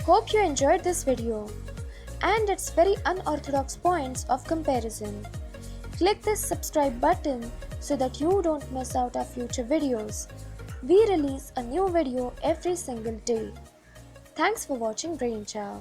Hope you enjoyed this video and its very unorthodox points of comparison. Click this subscribe button so that you don't miss out our future videos. We release a new video every single day. Thanks for watching Brain Chow.